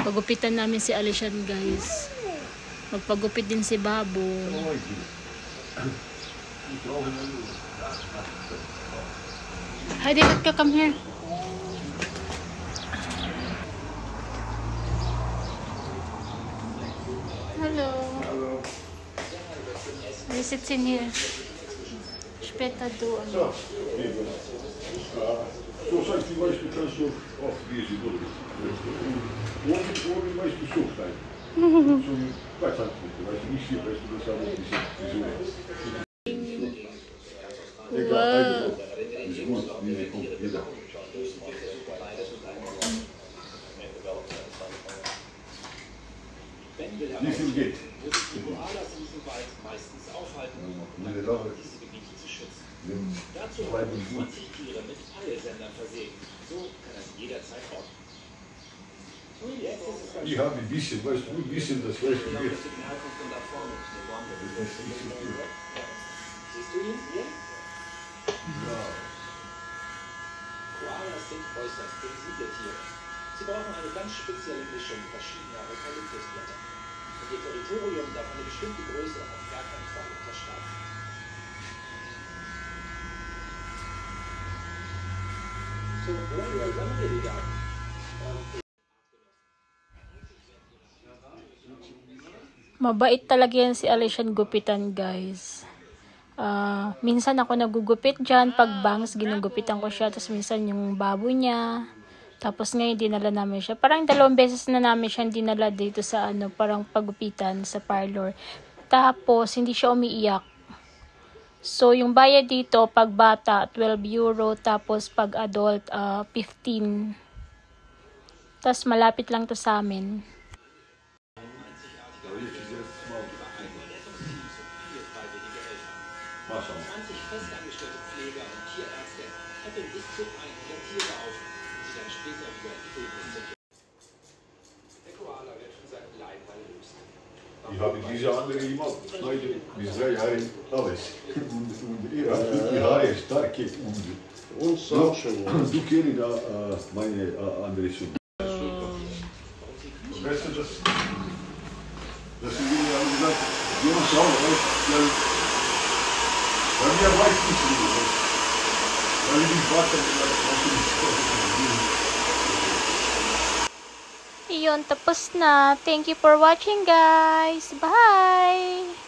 Pagupitan namin si Alishan, guys. Magpagupit din si Babo. Hi, David, come here. Hello. He sits in here. Später du. So, sagst du, weißt du, kannst du auch diese Brücke. Ohne weißt du, so klein. So ein Weißhandbrücke, weißt du, nicht viel, weißt du, das haben wir nicht so. Egal, ist gut, wie kommt jeder. Wie viel geht? Dazu haben 20 Tiere mit Peilsendern versehen. So kann das jederzeit orten. Ich habe ein bisschen, weißt du, ein bisschen das weißt du geht. Siehst du ihn hier? Ja. Koalas sind äußerst sensible Tiere. Sie brauchen eine ganz spezielle Mischung verschiedener Eukalyptusblätter. Und ihr Territorium darf eine bestimmte Größe auf gar keinen Fall unterschreiten. So, woher sammeln wir die Daten? Mabait talaga yan si Alishan gupitan, guys. Minsan ako nagugupit dyan. Pag bangs, ginugupitan ko siya. Tapos minsan yung babo niya. Tapos ngayon, dinala namin siya. Parang 2 beses na namin siya dinala dito sa parang pagupitan sa parlor. Tapos, hindi siya umiiyak. So, yung bayad dito, pag bata, 12 euro. Tapos, pag adult, 15. Tapos, malapit lang to sa amin. Festangestellte Pfleger und Tierärzte hätten bis zu 100 Tiere auf, die dann später wieder in Der Koala wird von seinem Leibwall lösen. Ich habe diese andere gemacht, schneide bis 3 Jahre alles. Und ihre Haare starke und so schön. Du kennst da meine andere Suppe. Weißt du das? Das ist wie gesagt, Jungs auch, weil wir weiß nicht, weil ich nicht warte, Iyon, tapos na. Thank you for watching, guys. Bye!